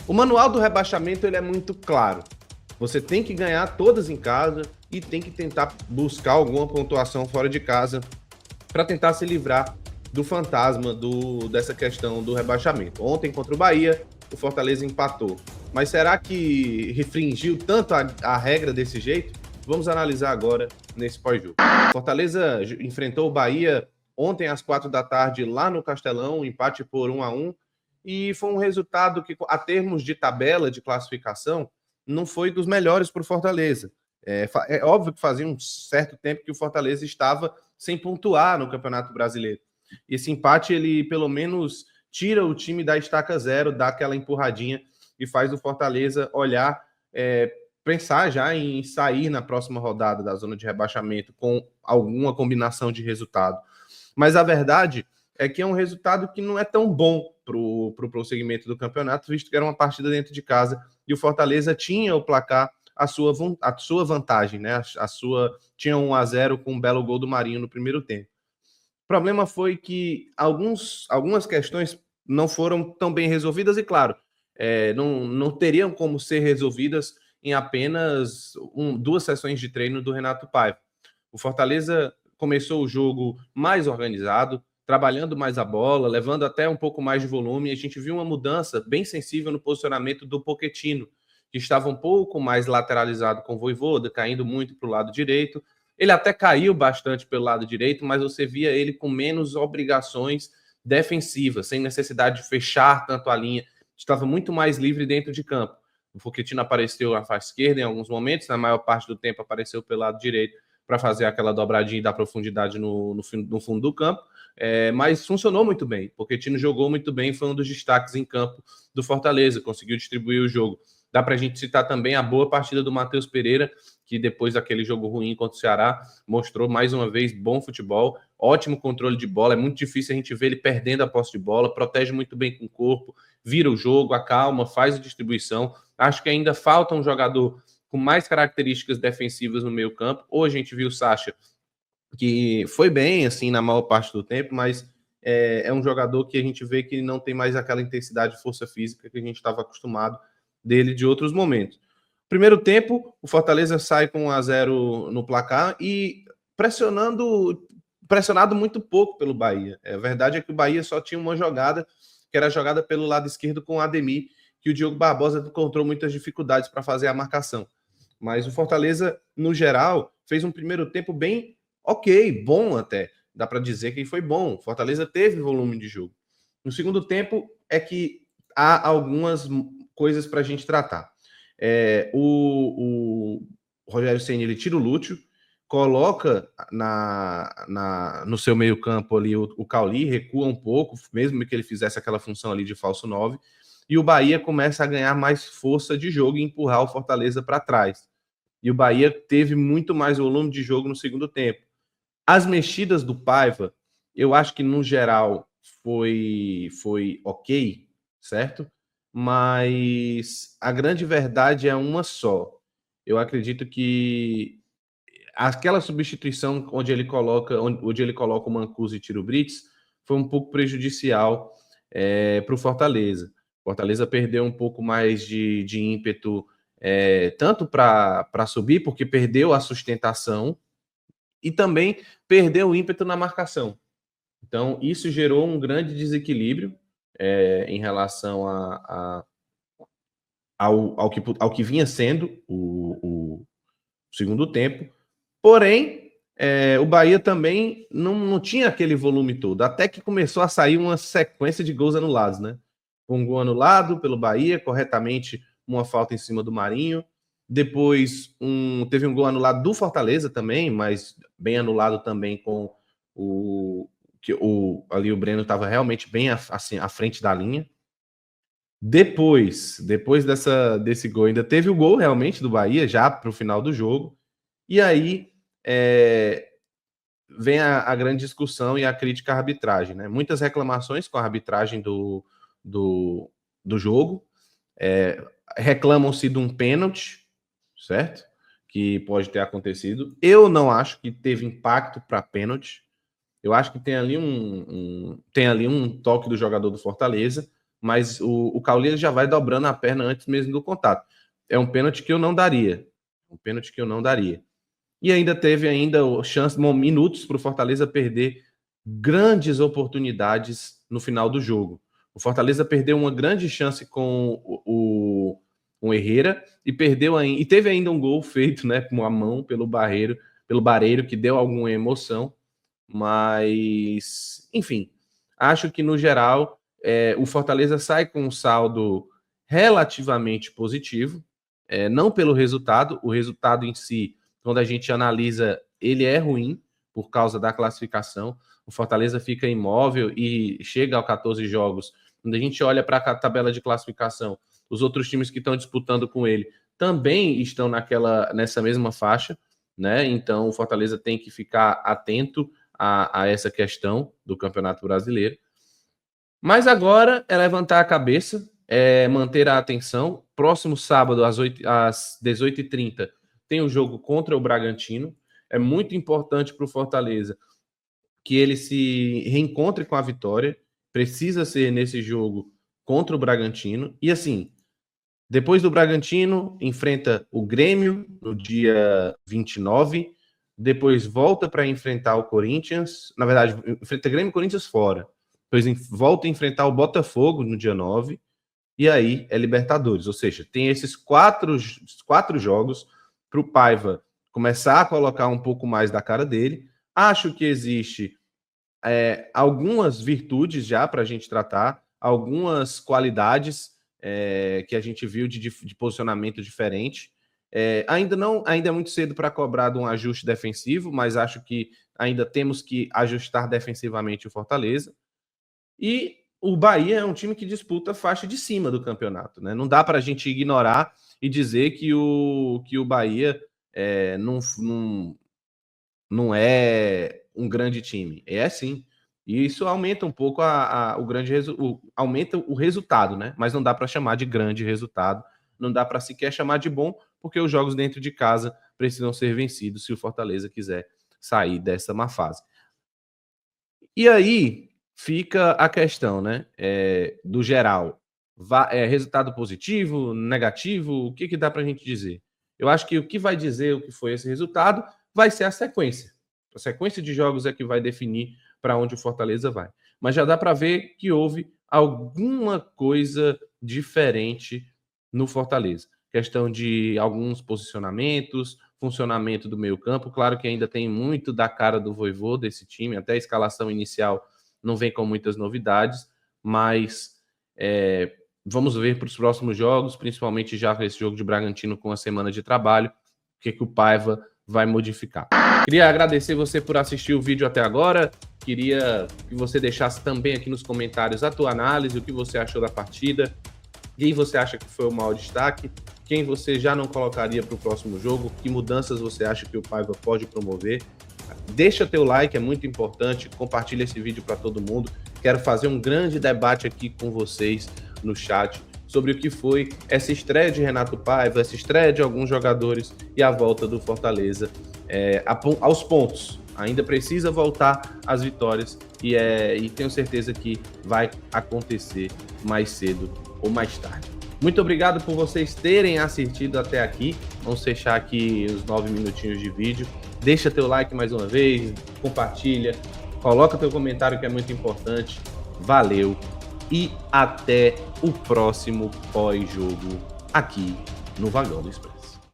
O manual do rebaixamento ele é muito claro. Você tem que ganhar todas em casa e tem que tentar buscar alguma pontuação fora de casa para tentar se livrar do fantasma dessa questão do rebaixamento. Ontem contra o Bahia, o Fortaleza empatou. Mas será que restringiu tanto a regra desse jeito? Vamos analisar agora nesse pós-jogo. Fortaleza enfrentou o Bahia ontem às 4 da tarde lá no Castelão, um empate por 1-1, e foi um resultado que, a termos de tabela de classificação, não foi dos melhores para o Fortaleza. É óbvio que fazia um certo tempo que o Fortaleza estava sem pontuar no Campeonato Brasileiro. Esse empate, ele pelo menos tira o time da estaca zero, dá aquela empurradinha e faz o Fortaleza olhar, pensar já em sair na próxima rodada da zona de rebaixamento com alguma combinação de resultado. Mas a verdade é que é um resultado que não é tão bom para o prosseguimento do campeonato, visto que era uma partida dentro de casa e o Fortaleza tinha o placar a sua vantagem, né? Tinha 1-0 com um belo gol do Marinho no primeiro tempo. O problema foi que algumas questões não foram tão bem resolvidas e, claro, não teriam como ser resolvidas em apenas 2 sessões de treino do Renato Paiva. O Fortaleza começou o jogo mais organizado, trabalhando mais a bola, levando até um pouco mais de volume, e a gente viu uma mudança bem sensível no posicionamento do Pochettino, que estava um pouco mais lateralizado com o Vojvoda, caindo muito para o lado direito. Ele até caiu bastante pelo lado direito, mas você via ele com menos obrigações defensivas, sem necessidade de fechar tanto a linha. Estava muito mais livre dentro de campo. O Pochettino apareceu na face esquerda em alguns momentos, na maior parte do tempo apareceu pelo lado direito para fazer aquela dobradinha e dar profundidade no fundo do campo, mas funcionou muito bem. O Pochettino jogou muito bem, foi um dos destaques em campo do Fortaleza, conseguiu distribuir o jogo. Dá para a gente citar também a boa partida do Matheus Pereira, que depois daquele jogo ruim contra o Ceará, mostrou mais uma vez bom futebol, ótimo controle de bola, é muito difícil a gente ver ele perdendo a posse de bola, protege muito bem com o corpo, vira o jogo, acalma, faz a distribuição. Acho que ainda falta um jogador com mais características defensivas no meio campo. Hoje a gente viu o Sacha, que foi bem, assim, na maior parte do tempo, mas é um jogador que a gente vê que não tem mais aquela intensidade e força física que a gente estava acostumado dele de outros momentos. Primeiro tempo, o Fortaleza sai com 1-0 no placar e pressionado muito pouco pelo Bahia. A verdade é que o Bahia só tinha uma jogada, que era a jogada pelo lado esquerdo com o Ademir, que o Diogo Barbosa encontrou muitas dificuldades para fazer a marcação. Mas o Fortaleza, no geral, fez um primeiro tempo bem ok, bom até. Dá para dizer que foi bom. Fortaleza teve volume de jogo. No segundo tempo é que há algumas coisas para a gente tratar. O Rogério Ceni ele tira o Lúcio, coloca no seu meio campo ali o Cauli, recua um pouco, mesmo que ele fizesse aquela função ali de falso 9, e o Bahia começa a ganhar mais força de jogo e empurrar o Fortaleza para trás. E o Bahia teve muito mais volume de jogo no segundo tempo. As mexidas do Paiva, eu acho que no geral foi ok, certo? Mas a grande verdade é uma só. Eu acredito que aquela substituição onde ele coloca o Mancuso e tira o Brits foi um pouco prejudicial para o Fortaleza. Fortaleza perdeu um pouco mais de ímpeto, tanto para subir, porque perdeu a sustentação, e também perdeu o ímpeto na marcação. Então, isso gerou um grande desequilíbrio em relação ao que vinha sendo o segundo tempo. Porém, o Bahia também não tinha aquele volume todo, até que começou a sair uma sequência de gols anulados, né? Um gol anulado pelo Bahia, corretamente uma falta em cima do Marinho. Depois teve um gol anulado do Fortaleza também, mas bem anulado também com ali o Breno estava realmente bem assim, à frente da linha. Depois desse gol, ainda teve o gol realmente do Bahia, já para o final do jogo. E aí vem a grande discussão e a crítica à arbitragem, né? Muitas reclamações com a arbitragem do jogo. Reclamam-se de um pênalti, certo? Que pode ter acontecido. Eu não acho que teve impacto para pênalti. Eu acho que tem ali um toque do jogador do Fortaleza, mas o Cauli ele já vai dobrando a perna antes mesmo do contato. É um pênalti que eu não daria. Um pênalti que eu não daria. E ainda teve chance, minutos para o Fortaleza perder grandes oportunidades no final do jogo. O Fortaleza perdeu uma grande chance com o Herrera e teve ainda um gol feito, né, com a mão pelo Barreiro, que deu alguma emoção, mas enfim, acho que no geral o Fortaleza sai com um saldo relativamente positivo, não pelo resultado, o resultado em si, quando a gente analisa, ele é ruim por causa da classificação. O Fortaleza fica imóvel e chega a 14 jogos. Quando a gente olha para a tabela de classificação, os outros times que estão disputando com ele também estão nessa mesma faixa, né? Então o Fortaleza tem que ficar atento a essa questão do Campeonato Brasileiro. Mas agora é levantar a cabeça, manter a atenção. Próximo sábado, às 18h30, tem o jogo contra o Bragantino. É muito importante para o Fortaleza que ele se reencontre com a vitória. Precisa ser nesse jogo contra o Bragantino. E assim, depois do Bragantino, enfrenta o Grêmio no dia 29. Depois volta para enfrentar o Corinthians. Na verdade, enfrenta Grêmio e Corinthians fora. Depois volta a enfrentar o Botafogo no dia 9. E aí é Libertadores. Ou seja, tem esses quatro jogos para o Paiva começar a colocar um pouco mais da cara dele. Acho que existe algumas virtudes já para a gente tratar, algumas qualidades que a gente viu de posicionamento diferente. Ainda é muito cedo para cobrar de um ajuste defensivo, mas acho que ainda temos que ajustar defensivamente o Fortaleza. E o Bahia é um time que disputa a faixa de cima do campeonato, né? Não dá para a gente ignorar e dizer que o Bahia não é um grande time. É sim. E isso aumenta um pouco aumenta o resultado, né? Mas não dá para chamar de grande resultado, não dá para sequer chamar de bom, porque os jogos dentro de casa precisam ser vencidos se o Fortaleza quiser sair dessa má fase. E aí fica a questão, né? Do geral. Resultado positivo, negativo, o que dá para a gente dizer? Eu acho que o que vai dizer o que foi esse resultado vai ser a sequência. A sequência de jogos é que vai definir para onde o Fortaleza vai. Mas já dá para ver que houve alguma coisa diferente no Fortaleza. Questão de alguns posicionamentos, funcionamento do meio-campo. Claro que ainda tem muito da cara do Vojvoda desse time, até a escalação inicial não vem com muitas novidades, mas vamos ver para os próximos jogos, principalmente já esse jogo de Bragantino com a semana de trabalho, o que o Paiva vai modificar. Queria agradecer você por assistir o vídeo até agora. Queria que você deixasse também aqui nos comentários a tua análise, o que você achou da partida, quem você acha que foi o maior destaque, quem você já não colocaria para o próximo jogo, que mudanças você acha que o Paiva pode promover. Deixa teu like, é muito importante, compartilha esse vídeo para todo mundo. Quero fazer um grande debate aqui com vocês no chat sobre o que foi essa estreia de Renato Paiva, essa estreia de alguns jogadores e a volta do Fortaleza aos pontos. Ainda precisa voltar às vitórias e tenho certeza que vai acontecer mais cedo ou mais tarde. Muito obrigado por vocês terem assistido até aqui. Vamos fechar aqui os 9 minutinhos de vídeo. Deixa teu like mais uma vez, compartilha, coloca teu comentário que é muito importante. Valeu e até o próximo pós-jogo aqui no Vagão do Expresso.